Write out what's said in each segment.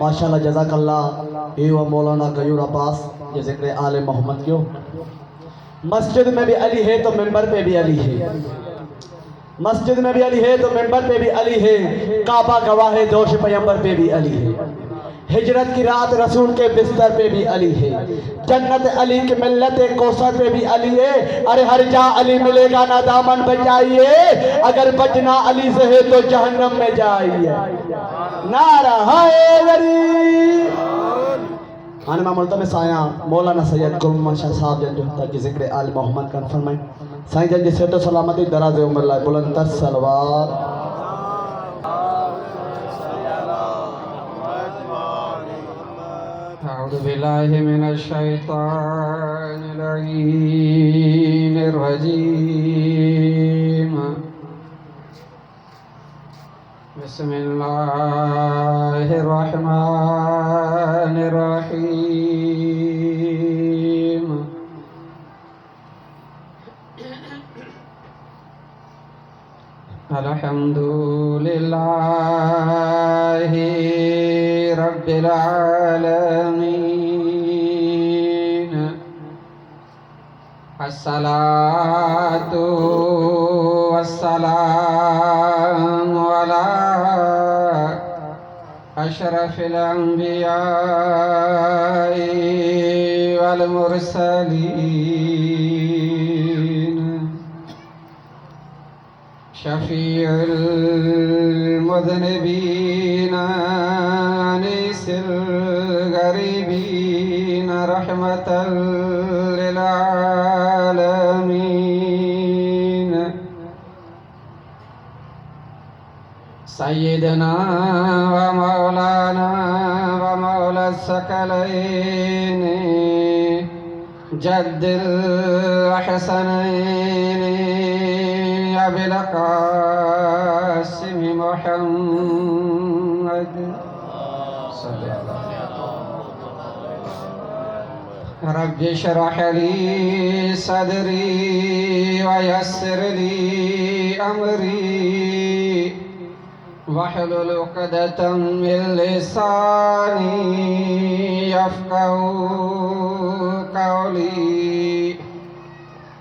माशाल्लाह जज़ाकल्लाह। ये हुआ मौलाना गयूर अब्बास ये ज़िक्र आले मोहम्मद क्यों। मस्जिद में भी अली है तो मिंबर पे भी अली है, मस्जिद में भी अली है तो मिंबर पे भी अली है, काबा गवाह है जोश पैगंबर पे भी अली है, हिजरत की रात रसूल के बिस्तर पे भी अली है, जन्नत अली की मिल्लत कौसर पे भी अली है। अरे हर जा अली मिलेगा ना दामन बचाइए, अगर बचना अली से है तो जहन्नम में जाइए। नारा हाय गरीब आनमा मुल्तमिस आया मौलाना सैयद गुल मोहम्मद शाह साहब जन जो ताकि जिक्र आल मोहम्मद का फरमाएं। साईं जन जी सेहत और सलामती दराज उम्र लाए बुलंद तर सलवार। अऊज़ु बिल्लाहि मिनश शैतानिर रजीम। बिस्मिल्लाहिर रहमानिर रहीम। अल्हम्दुलिल्लाहि रब्बिल आलमीन। अस्सलातु वस्सलामु अला अशरफिल अंबियाई वल मुरसलीन। शफीउल मुज़निबीन अनीसिल गरीबीन रहमतल लिल आलमीन। सय्यदना व मौलाना व मौला सकलैन जद्दिल हसनैन अबिल कासिम मुहम्मद रब्बि इश्रह ली सदरी व यस्सिर ली अमरी वहलुल उक़दतम मिन लिसानी यफ़क़हू क़ौली।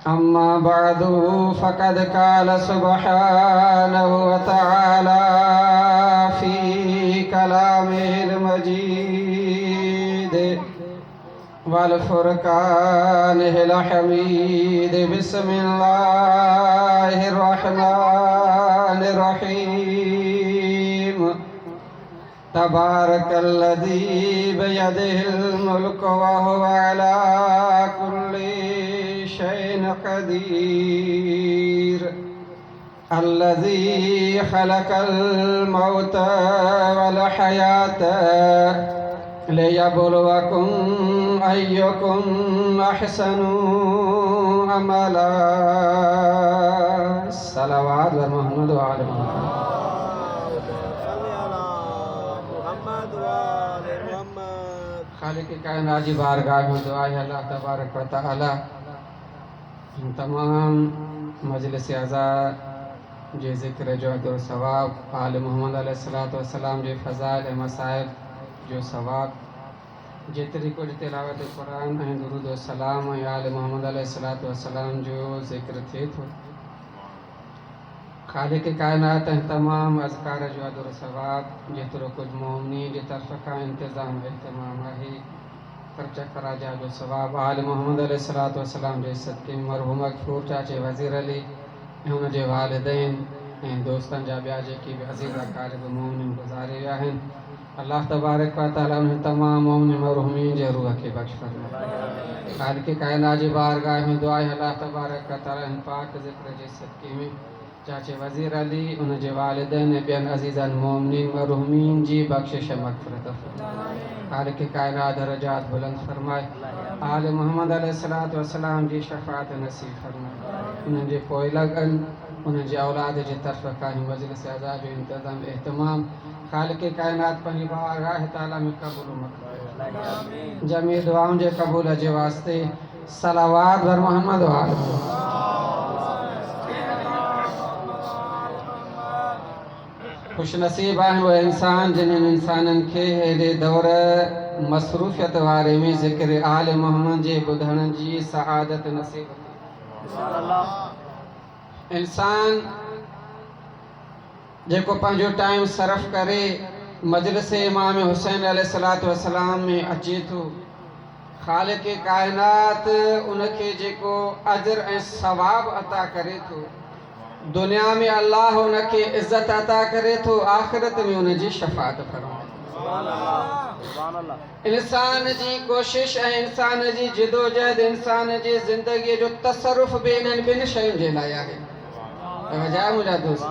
अम्मा बअदु फ़क़द क़ाल सुब्हानहु व तआला फ़ी कलामिल मजीद वल फ़ुरक़ानिल हमीद। बिस्मिल्लाहिर रहमानिर रहीम। तबारकल्लज़ी बियदिहिल मुल्कु व हुवा अला कुल्लि शैइन क़दीर। अल्लज़ी ख़लक़ल मौत वल हयात लियब्लुवकुम अय्युकुम अहसनु अमला। सलावत व मोहम्मद व आले मोहम्मद। खालिक कायनात की बारगाह में दुआ है अल्लाह तबारक व तआला तमाम मजलिस आज़ा जे ज़िक्र जो अदर सवाब आल मोहम्मद अलैहिस्सलातु वस्सलाम जे फ़ज़ाइल मसाइल जो सवाब जेतरी कुछ तिलावत कुरान ऐं दुरूद व सलाम ऐं आल मोहम्मद अलैहिस्सलातु वस्सलाम जो ज़िक्र थिए थो। खालिक कायनात ऐं तमाम अज़कार जो अदर सवाब जेतिरो कुछ मोमिनी जे तरफ़ खां इंतज़ाम एहतमाम आहे। ख़र्च कराजा जो सवाब आल मोहम्मद अलैहिस्सलातु वस्सलाम जे सदक़े मरहूम मग़फ़ूर चाचे वज़ीर अली ऐं हुन जे वालिदैन ऐं दोस्तनि जा ॿिया जेके बि अज़ीज़ अक़ारिब मोमिन गुज़ारे विया आहिनि। अल्लाह तबारक व तआला उन्हनि तमाम मोमिन मरहूमीन जे रूह खे बख़्श फ़रमाए। खालिक कायनात जी बारगाह में दुआ है अल्लाह तबारक व तआला इन पाक ज़िक्र जे सदक़े में चाचे वज़ीर अली उन जे वालिदैन ऐं ॿियनि अज़ीज़नि मोमिनीन मरहूमीन जी बख़्शिश मग़फ़िरत फ़रमाए। खालिक कायनात दरजात बुलंद फ़रमाए। आल मोहम्मद अलैहिस्सलातु वस्सलाम जी शफ़ाअत नसीब फ़रमाए। उन्हनि जे पोइ लॻनि उन्हनि जे औलाद जे तरफ़ खां मजलिस आज़ा जो इंतज़ाम एहतमाम खालिक कायनात पंहिंजी बारगाह ताला में क़बूल मक़बूल जमी दुआउनि जे क़बूल जे वास्ते सलावात वर मोहम्मद व आल मोहम्मद। खुशनसीब आहिनि उहे इंसान जिन्हनि इंसाननि खे हेॾे दौर मसरूफ़ियत वारे में ज़िक्र आल मोहम्मद जे ॿुधण जी सआदत नसीब थी। इंसान जेको पंहिंजो टाइम सर्फ करे मजलिस इमाम हुसैन अलैहिस्सलातु वस्सलाम में अचे थो, ख़ालिक़ काइनात उनखे जेको अजर ऐं सवाब अता करे थो, दुनिया में अल्लाह उनखे इज़्ज़त अता करे थो, आख़िरत में उनजी शफ़ाअत फरमाए। इंसान जी कोशिश ऐं इंसान जी जिदोजहद इंसान जी ज़िंदगीअ जो तसरुफ़ बि इन्हनि ॿिनि शयुनि जे लाइ आहे। वजह मुंहिंजा दोस्त,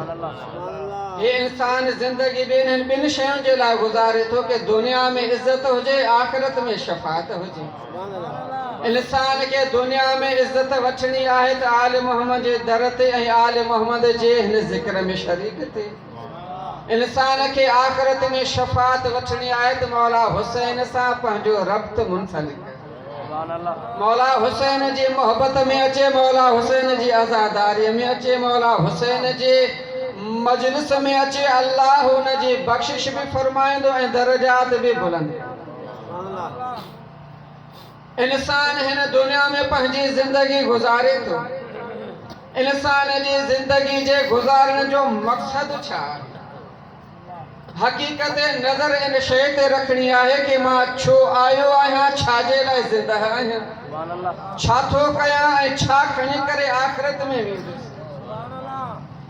ये इंसान ज़िंदगी बि इन्हनि ॿिनि शयुनि जे लाइ गुज़ारे थो कि दुनिया में इज़्ज़त हुजे, आख़िरत में शफ़ाअत हुजे। इंसान के दुनिया में इज़्ज़त वठणी आहे त आल मोहम्मद जे दर ते ऐं आल मोहम्मद जे हिन ज़िक्र में शरीक थिए। इंसान के आख़िरत में शफ़ाअत वठणी आहे त मौला हुसैन सां पंहिंजो रब्त मुंसलिक करे, मौला हुसैन जी मोहब्बत में अचे, मौला हुसैन जी आज़ादारीअ में अचे, मौला हुसैन जे मजलिस में अचे। अल्लाह हुन जी बख़्शिश भी फरमाइंदो ऐं दर्जात भी बुलंद। इंसान हिन दुनिया में पंहिंजी ज़िंदगी गुज़ारे थो, इंसान जी ज़िंदगी जे गुज़ारण जो मक़सद छा आहे? हक़ीक़त नज़र इन शइ ते रखणी आहे कि मां छो आयो आहियां, छाजे लाइ ज़िंदा आहियां, छा थो कयां ऐं छा खणी करे आख़िरत में वेंदुसि।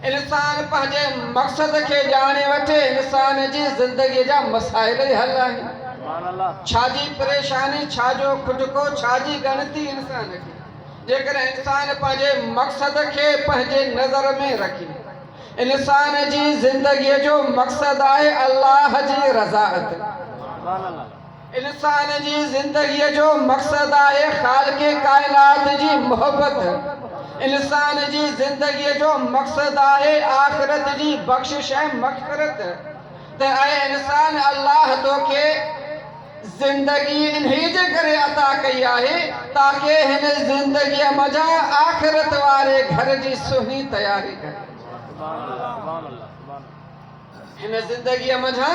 इंसान पंहिंजे मक़सद खे ॼाणे वठे, इंसान जी ज़िंदगी जा मसाइल हल आहिनि, छाजी परेशानी, छाजो खुटको, छाजी गणती इंसान खे। जेकर इंसान पंहिंजे मक़सद खे पंहिंजे नज़र में रखे, इंसान जी ज़िंदगीअ जो मक़सद आहे अल्लाह जी रज़ाअत, इंसान जी ज़िंदगीअ जो मक़सद आहे ख़ालिक़ काइनात जी मोहब्बत, इंसान जी ज़िंदगीअ जो मक़सद आहे आख़िरत जी बख़्शिश ऐं मग़फ़िरत। त ऐं इंसान अल्लाह तोखे ज़िंदगी इन्ही जे करे अता कई आहे ताकि हिन ज़िंदगीअ मज़ा आख़िरत वारे घर जी सुहिणी तयारी करे। हिन ज़िंदगीअ मज़ा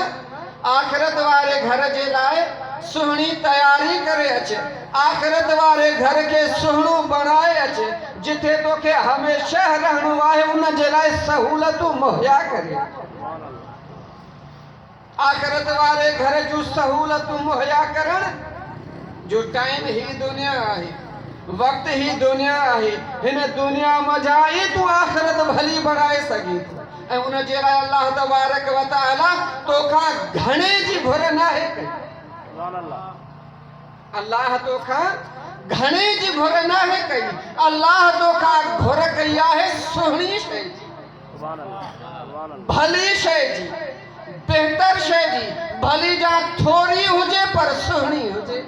आख़िरत वारे घर जे लाइ सुहिणी तयारी करे अचे, आख़िरत वारे घर के सुहिणो बणाए अचे, जिथे तोखे हमेशह रहणो आहे उन जे लाइ सहूलतूं मुहैया करे। आख़िरत वारे घर जूं सहूलतूं मुहैया करण जो टाइम ही दुनिया आहे, वक्त ही दुनिया आहे। हिन दुनिया मज़ा ई तूं आख़िरत भली बणाए सघीं थो ऐं उन जे लाइ अल्लाह तबारक व तआला तोखां घणे जी घुर नाहे कई। अल्लाह तोखां घणे जी घुर नाहे कई, अल्लाह तोखां घुर कई आहे सुहिणी शइ जी, भली शइ जी, बेहतर शइ जी। भली जा थोड़ी हुजे पर सुहिणी हुजे,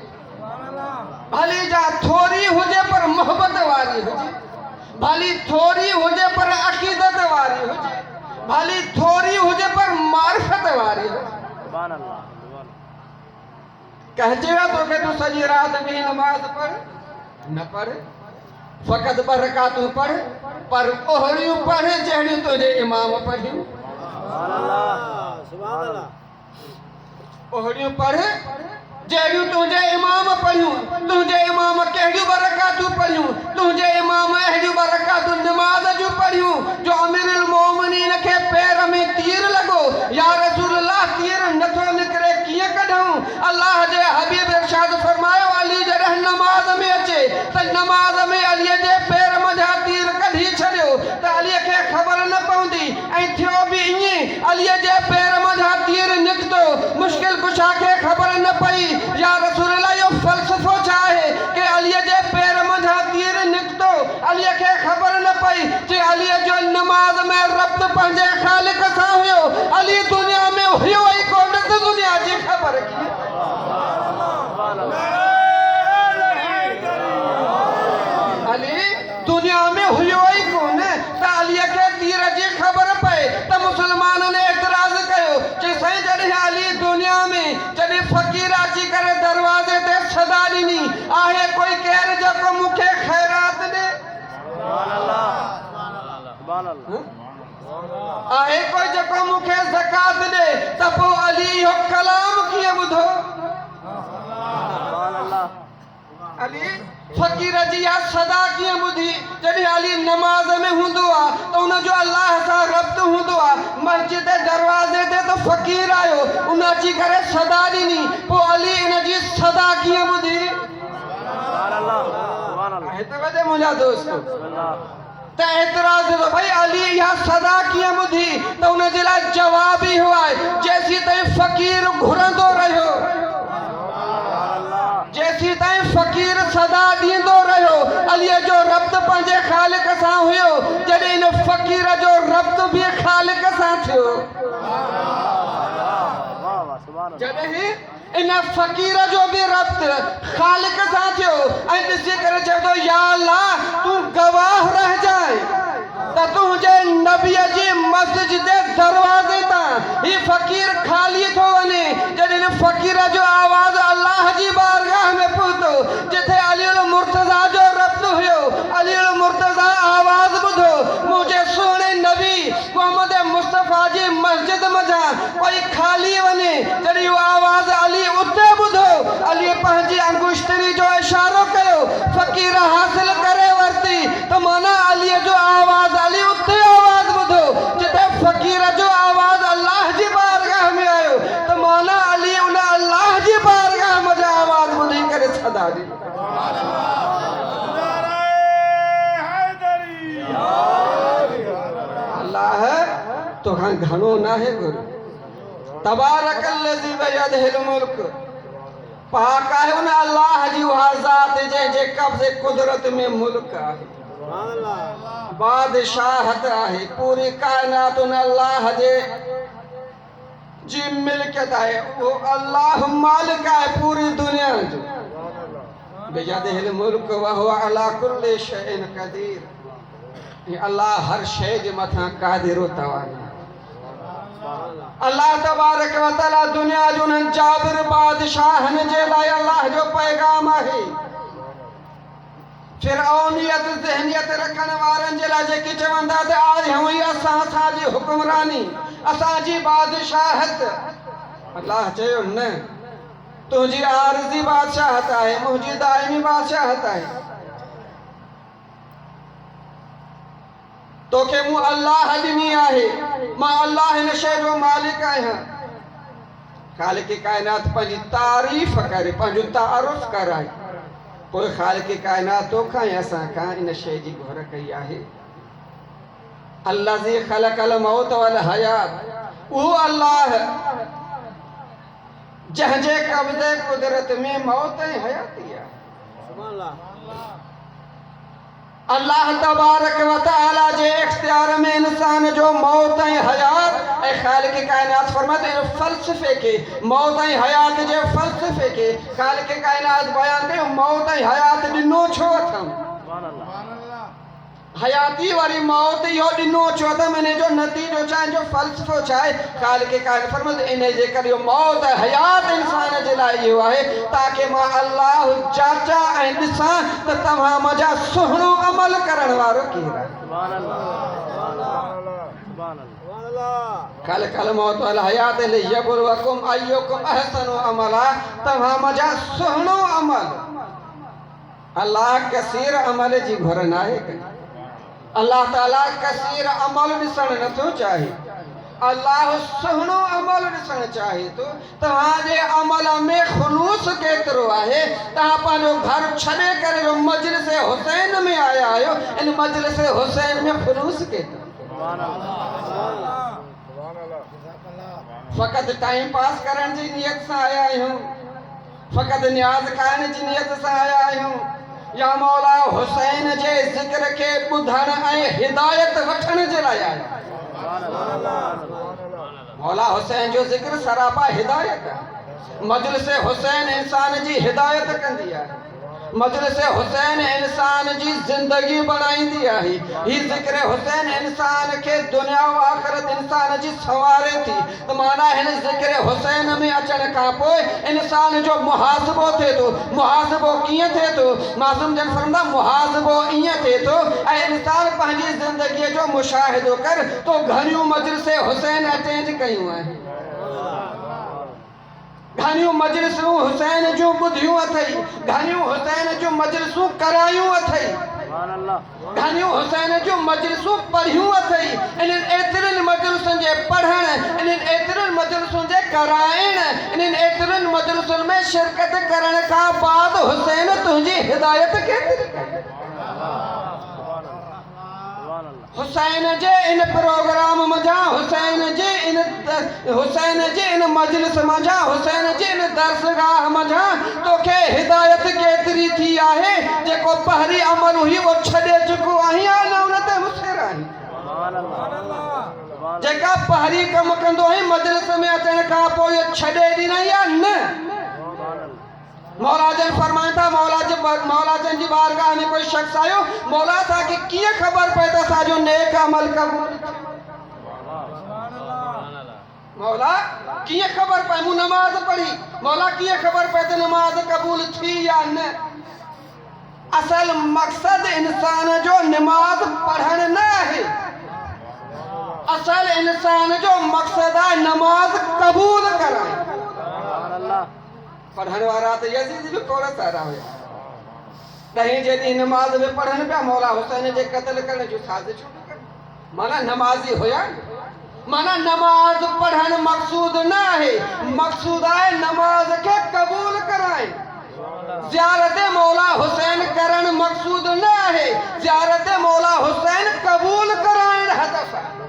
भली जा थोड़ी हुजे पर मोहब्बत वारी हुजे, भली थोड़ी हुजे पर अक़ीदत वारी हुजे, भली थोड़ी हुजे पर मारिफत वारी हुजे। कहजेगा तो कि तू सजी रात में नमाज पढ़, न पढ़, फ़क़त ॿ रकातूं पढ़, पर ओहड़ियूं पढ़ जहिड़ियूं तुंहिंजे इमाम पढ़ियूं, ओहड़ियूं पढ़ जहिड़ियूं तुंहिंजे इमाम पढ़ियूं। तुंहिंजे इमाम कहिड़ियूं ॿ रकातूं पढ़ियूं, तुंहिंजे इमाम अहिड़ियूं ॿ रकातूं नमाज़ जूं पढ़ियूं जो अमीरुल मोमिनीन खे पैर में तीर लॻो, या रसूल अल्लाह तीर नथो निकिरे कीअं कढूं। अल्लाह जे हबीब इरशाद फरमायो अली जॾहिं नमाज़ में अचे त नमाज़ में अलीअ जे पैर मथां तीर कढी छॾियो त अलीअ खे ख़बर न पवंदी, ऐं थियो बि ईअं, अलीअ जे पैर मथां तीर निकितो, मुश्किल कुशा खे ख़बर न पई। या रसूल अल्लाह यो फ़लसफ़ो छा आहे कि अलीअ जे पैर मथां तीर निकितो, अलीअ खे ख़बर न पई कि अलीअ जो नमाज़ में रब्त पंहिंजे ख़ालिक़ सां हुयो। अली दुनिया में हुयो ई कोन त दुनिया जी ख़बर कीअं? अली दुनिया में हुयो ई कोन त अलीअ खे तीर जी ख़बर पए। त मुसलमाननि एतिराज़ कयो कि साईं जॾहिं अली दुनिया में जॾहिं फ़क़ीर अची करे दरवाज़े ते सदा ॾिनी आहे कोई केरु जेको मूंखे ख़ैरात ॾे, आहे कोई जको मुखे ज़कात दे त पोइ अली इहो कलाम कीअं ॿुधो? अली फ़कीर जी इहा सदा कीअं ॿुधी? जॾहिं अली नमाज़ में हूंदो आहे त उनजो अल्लाह सां रब्त हूंदो आहे। मस्जिद जे दरवाज़े ते त फ़कीर आयो, उन अची करे सदा ॾिनी, पोइ अली इन जी सदा कीअं ॿुधी? हिते वॾे मुंहिंजा दोस्त त एतिराज़ तो भाई अली इहा सदा कीअं ॿुधी? त उनजे लाइ जवाब इहो आहे, जेसीं ताईं फ़कीर घुरंदो रहियो, जेसीं ताईं फ़कीर सदा ॾींदो रहियो, अलीअ जो रब्त पंहिंजे ख़ालिक सां हुयो। जॾहिं इन फ़कीर जो रब्त बि ख़ालिक सां थियो, जॾहिं इन फ़कीर जो बि रब्त ख़ालिक सां थियो, ऐं ॾिसी करे चए थो या अल्लाह तूं गवाह रह जाए त तुंहिंजे नबीअ जी मस्जिद जे दरवाज़े तां ही फ़कीर खाली थो वञे। जॾहिं इन फ़कीर जो आवाज़ अल्लाह जी बारगाह में पहुतो, जिथे अली उल मुर्तज़ा जो रब्त हुयो, अली उल मुर्तज़ा आवाज़ ॿुधो, मुंहिंजे सुहिणे नबी मोहम्मद मुस्तफ़ा जी मस्जिद मज़ा कोई खाली वञे। जॾहिं उहा आवाज़ अली उते ॿुधो, अली पंहिंजी अंगुश्तरी जो इशारो कयो, फ़कीर हासिल करे वरिती। त माना अलीअ जो आवाज़ अली उते आवाज़ ॿुधो जिथे फ़कीर जो आवाज़ अल्लाह जी बारगाह में आयो। त माना अली उन अल्लाह जी बारगाह में आवाज़ ॿुधी करे सदा ॾिनी। अल्लाह तोखां घणो नाहे गुरु। तबारकल्लज़ी बियदिहिल मुल्क, पाक आहे उन अल्लाह जी उहा ज़ात जंहिंजे कब्ज़े कुदरत में मुल्क आहे, बादशाहत आहे, पूरी कायनात उन अल्लाह जे जी मिल्कियत आहे। वो अल्लाह मालिक आहे पूरी दुनिया जो। बियदिहिल मुल्क व हुवा अला कुल्लि शैइन क़दीर, अल्लाह हर शइ जे मथां क़ादिर व तवाना। अल्लाह तबारक व तआला दुनिया जो उन्हनि जाबिर बादशाहनि जे लाइ अल्लाह जो पैगाम आहे। फिरऔनियत ज़हनियत रखण वारनि जे लाइ जेके चवंदा त आज हुई असांजी हुक्मरानी, असांजी बादशाहत। अल्लाह चयो न, तुंहिंजी आरज़ी बादशाहत आहे, मुंहिंजी दाइमी बादशाहत आहे। तोखे मूं अल्लाह ॾिनी आहे, मां अल्लाह हिन शइ जो मालिक आहियां। ख़ालिक़ काइनात पंहिंजी तारीफ़ करे, पंहिंजो तारुफ़ कराए, पोइ ख़ालिक़ काइनात तोखां ऐं असां खां इन शइ जी घुर कई आहे। अल्लाज़ी ख़लक़ल मौत वल हयात, उहो अल्लाह जंहिंजे कब्ज़े कुदरत में मौत ऐं हयाती आहे। अल्लाह तबारक व तआला जे इख्तियार में इंसान जो मौत ऐं हयात ऐं ख़ालिक़ काइनात फरमाते हैं फ़लसफ़े के मौत ऐं हयात जे फ़लसफ़े के ख़ालिक़ काइनात बयान कयो मौत ऐं हयात ॾिनो छो अथमि। हयाती वारी मौत इहो ॾिनो छो अथमि, इन जो नतीजो छा, जो फ़लसफ़ो छा आहे? ख़ालिक़ काइनात फरमाते इन जे करे मौत ऐं हयात इंसान जे लाइ इहो आहे ताकि मां अल्लाह जाचा ऐं ॾिसां त तव्हां मुंहिंजा सुहिणो अमल करण वारो केरु आहे। ख़लक़ल मौत वल हयात लियबलुवकुम अय्युकुम अहसनु अमला, तव्हां मुंहिंजा सुहिणो अमल। अल्लाह कसीर अमल जी घुर नाहे कई। अल्लाह ताला कसीर अमल ॾिसणु नथो चाहे, अल्लाह सुहिणो अमल ॾिसणु चाहे थो। तव्हांजे अमल में ख़ुलूस केतिरो आहे? तव्हां पंहिंजो घर छॾे करे मजलिस हुसैन में आया आहियो, इन मजलिस हुसैन में ख़ुलूस केतिरो? फ़क़ति टाइम पास करण जी नियत सां आया आहियूं, फ़क़ति न्याज़ खाइण जी नियत सां आया आहियूं, या मौला हुसैन जे ज़िक्र के ॿुधण ऐं हिदायत वठण जे लाइ आया? मौला हुसैन जो ज़िक्र सरापा हिदायत आहे। मजलिस हुसैन इंसान जी हिदायत कंदी आहे। मजलिस हुसैन इंसान जी जिंदगी बनाईंदी आहे। ही ज़िक्र हुसैन इंसान के दुनिया व आखिरत इंसान जी सवारे थी। तो माना हिन ज़िक्र हुसैन में अचण खां पोइ इंसान जो मुहासिबो थे तो। मुहासिबो कीअं थे तो? मासूम जन फरमाईंदा मुहासिबो ईअं थे तो ऐं इंसान पंहिंजी ज़िंदगीअ जो मुशाहिदो कर तो घणियूं मजलिस हुसैन अटेंड कयूं आहिनि। घणियूं मजलिसूं हुसैन जूं ॿुधियूं अथई, घणियूं हुसैन जूं मजलिसूं करायूं अथई, घणियूं हुसैन जूं मजलिसूं पढ़ियूं अथई। इन्हनि एतिरनि मजलिसुनि जे पढ़ण, इन्हनि एतिरनि मजलिसुनि जे कराइण, इन्हनि एतिरनि मजलिसुनि में शिरकत करण खां बाद हुसैन तुंहिंजी हिदायत केतिरी कई। हुसैन जे इन प्रोग्राम मजा, हुसैन जे इन मजलिस मजा, हुसैन जे इन दरसगाह मजा तोखे हिदायत केतिरी थी आहे। जेको पहिरीं अमल हुई वो छॾे चुको आहीं या न उन ते मुसिर आहीं। जेका पहिरीं कमु कंदो आहीं मजलिस में अचण खां पोइ इहो छॾे ॾिनई या न? मौला जन फरमाइनि था, मौला जन जी बारगाह में कोई शख्स आयो, मौला असांखे कीअं ख़बर पए त असांजो नेक अमल क़बूल? मौला कीअं ख़बर पए? मूं नमाज़ पढ़ी, मौला कीअं ख़बर पए त नमाज़ क़बूल थी या न? असल मक़सद इंसान जो नमाज पढ़ण न आहे। असल इंसान जो मक़सद आहे नमाज क़बूल कराइण। पढ़ण वारा तो यजीद भी कोड़ सारा हुया। ॾहीं जे ॾींहुं नमाज़ में पढ़नि पिया मौला हुसैन जे क़त्ल करण जूं साज़िशूं कनि। माना नमाज़ी हुया। माना नमाज पढ़ण मक़सूद न आहे, मक़सूद आहे नमाज के कबूल कराइण। ज़ियारत मौला हुसैन करण मक़सूद न आहे, ज़ियारत मौला हुसैन कबूल कराइण हदफ आहे।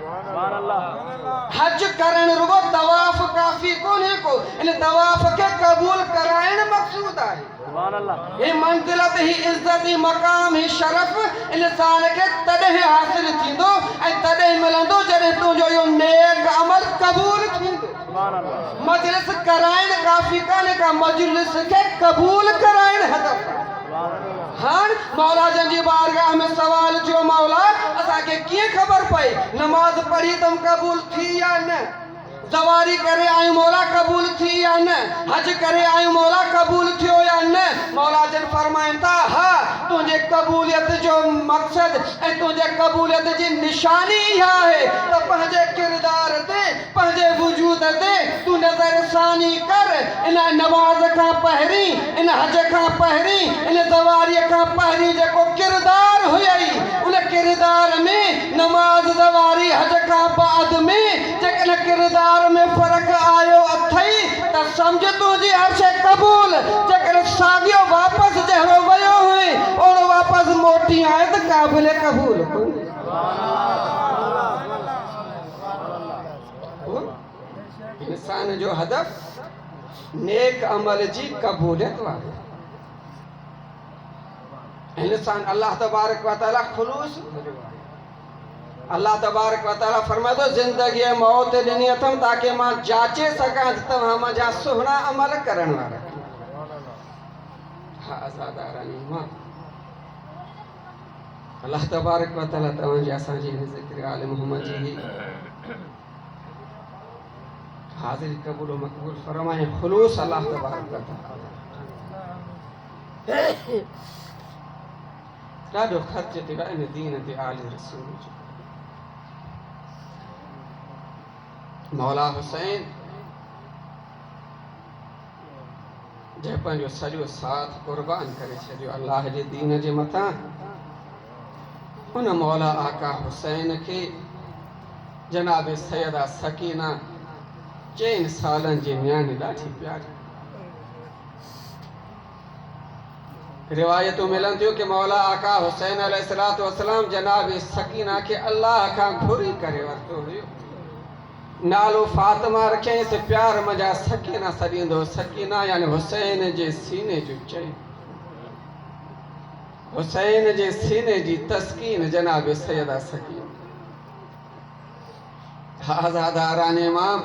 हज करण रुगो तवाफ काफ़ी कोन्हे को, इन तवाफ के कबूल कराइण मक़सूद आहे। ही मंज़िलत, ही इज़्ज़त, ही मक़ाम, ही शरफ़ इंसान के तॾहिं हासिल थींदो ऐं तॾहिं मिलंदो जॾहिं तुंहिंजो इहो नेक अमल क़बूल थींदो। मजलिस कराइण काफ़ी कान्हे का, मजलिस के कबूल कराइण हदफ आहे। हाँ मौला जन जी बारगाह में सवाल थियो, मौला असांखे कीअं ख़बर पए नमाज पढ़ी तुम कबूल थी या न? ज़वारी करे आयूं मौला कबूल थी या न? हज करे आयूं मौला कबूल थियो या न? मौला जन फरमाइनि था, हा तुंहिंजे क़बूलियत जो मक़सद ऐं तुंहिंजे क़बूलियत जी निशानी इहा आहे त पंहिंजे किरदार ते, पंहिंजे वजूद ते तूं नज़रसानी कर। इन नमाज़ खां पहिरीं, इन हज खां पहिरीं, इन ज़वारीअ खां पहिरीं जेको किरदार हुयई, उन किरदार में नमाज़ ज़वारी हज खां बाद में जेकॾहिं किरदार में फ़र्क़ आयो अथई त सम्झ तुंहिंजी हर शइ क़बूल। जेकॾहिं साॻियो वापसि जहिड़ो वियो हुई ओड़ो वापसि मोटी आहे त क़ाबिल क़बूल कोन्हे। इंसान जो हदफ नेक अमल जी कबूलियत वारो। इंसान अल्लाह तबारक व तआला खुलूस, अल्लाह तबारक व तआला फरमाए थो ज़िंदगी मौत ॾिनी अथमि ताकि मां जाचे सघां त तव्हां मुंहिंजा सुहिणा अमल करण वारा। हा आज़ादारानी मां अल्लाह तबारक व तआला तव्हांजी असांजी हिन ज़िक्र आल मोहम्मद जी हाज़िरी क़बूल व मक़बूल फरमाए। खुलूस अल्लाह तबारक व तआला ॾाढो ख़र्च ते इन दीन ते आले रसूल जो। मौला हुसैन जंहिं पंहिंजो सॼो साथ क़ुर्बान करे छॾियो अल्लाह जे दीन जे मथां, उन मौला आका हुसैन खे जनाब सैयदा सकीना 4 सालनि जी न्याणी ॾाढी प्यारी। रिवायतों मिलन थियो कि मौला आका हुसैन अलैहिस्सलातु वस्सलाम जनाब सकीना के अल्लाह खां घुरी करे वरितो हुयो। नालो फातिमा रखियईंसि, प्यार मजा सकीना सॾींदो। सकीना यानी हुसैन जे सीने जो चैन, हुसैन जे सीने जी तस्कीन जनाब सैयदा सकीना। आज़ादारान इमाम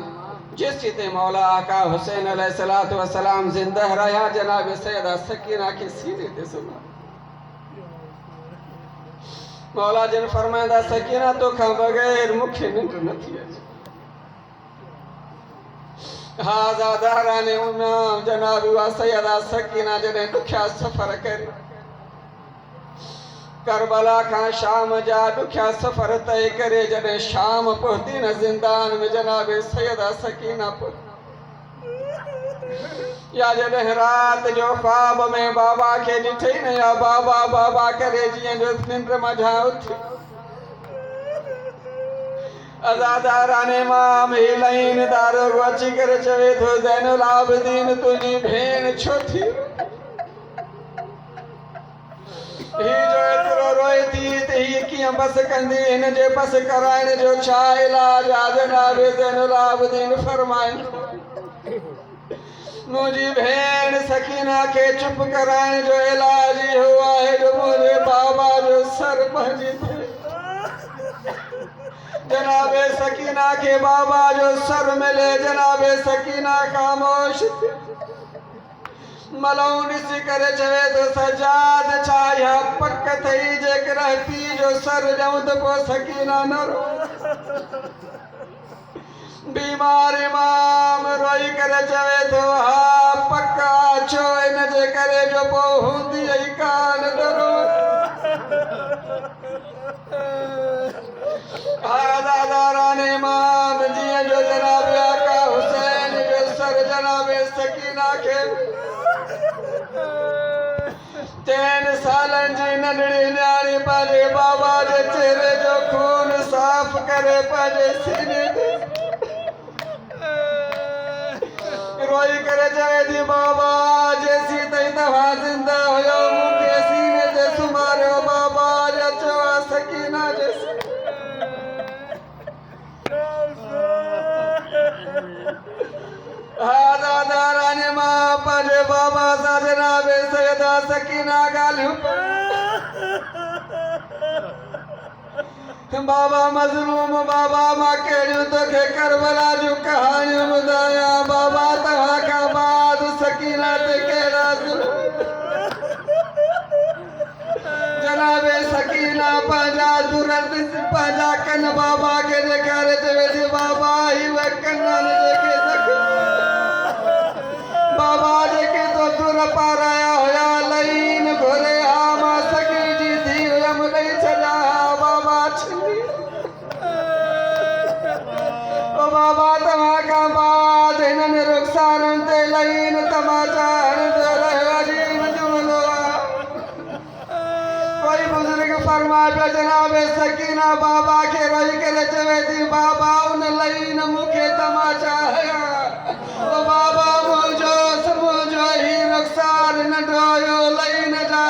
जिस चिते मौला आका हुसैन अलैहिस्सलातु वस्सलाम जिंदा रहा जनाब सैयदा सकीना के सीने ते सुना मौला जिन फरमाया सकीना तो खा बगैर मुखे निंड नथी अचे हाज़ा दहराने उमाम जनाब वा सैयदा सकीना जने दुखिया सफ़र करे करबला खां शाम जा दुखिया सफ़र तय करे जॾहिं शाम पहुती न ज़िंदान में जनाब सैयदा सकीना या जॾहिं रात जो ख्वाब में बाबा के ॾिठई न या बाबा बाबा करे जीअं जो निंड मझां उथी अज़ादारान इमाम ही लाइन दारो अची करे चवे थो ज़ैनुल आबिदीन तुंहिंजी भेण छो थी ही जो एतिरो रोए थी त ही कीअं बस कंदी हिन जे बस कराइण जो छा इलाज आहे जनाब ज़ैनुल आबिदीन फरमाइनि मुंहिंजी भेण सकीना खे चुप कराइण जो इलाज इहो आहे जो मुंहिंजे बाबा जो सर भॼी थिए जनाब सकीना के बाबा जो सर मिले जनाब सकीना खामोश मलऊ ॾिसी करे चवे तो सजाद छा या पक थई जेकर पी जो सर ॾियूं त पोइ सकीना न रो बीमार इमाम रोई करे चवे थो हा पक्का छो इन जे करे जो पोइ हूंदी ई कान डरो दादारान इमाम जीअं जो जनाब आका हुसैन जो सर जनाब सकीना के 3 सालन जी नंढड़ी न्याणी पंहिंजे बाबा जे चेहरे जो खून साफ़ करे पंहिंजे सीने ते रोई करे चवे थी बाबा जेसी ताईं तव्हां ज़िंदा हुयो मूंखे सीने ते सुम्हारियो बाबा जो चवा सकीना जे दादारान मां पंहिंजे बाबा सां जनाब सैयदा सकीना ॻाल्हियूं बाबा मज़लूम बाबा मां कहिड़ियूं तोखे करबला जूं कहाणियूं ॿुधायां बाबा तव्हां खां बाद सकीना ते कहिड़ा जनाब सकीना पंहिंजा दुरत पंहिंजा कन बाबा खे ॾेखारे चवे थी बाबा ही उहे कननि जेके बाबा जेके तो दुर पाराया हुया लईन घुरे हा मां सकी जी थी हुयमि ॾेई छॾिया बाबा छिंदी ओ बाबा तव्हां खां बाद हिननि रुखसारनि ते लईन तमाचा हणंदो रहियो अजीब जुमिलो कोई बुज़ुर्ग फरमाए पियो जनाब सकीना बाबा खे रोई करे चवे थी बाबा उन लईन मूंखे तमाचा हया ओ बाबा मुंहिंजो ही रुखसार नंढो हुयो लईन जा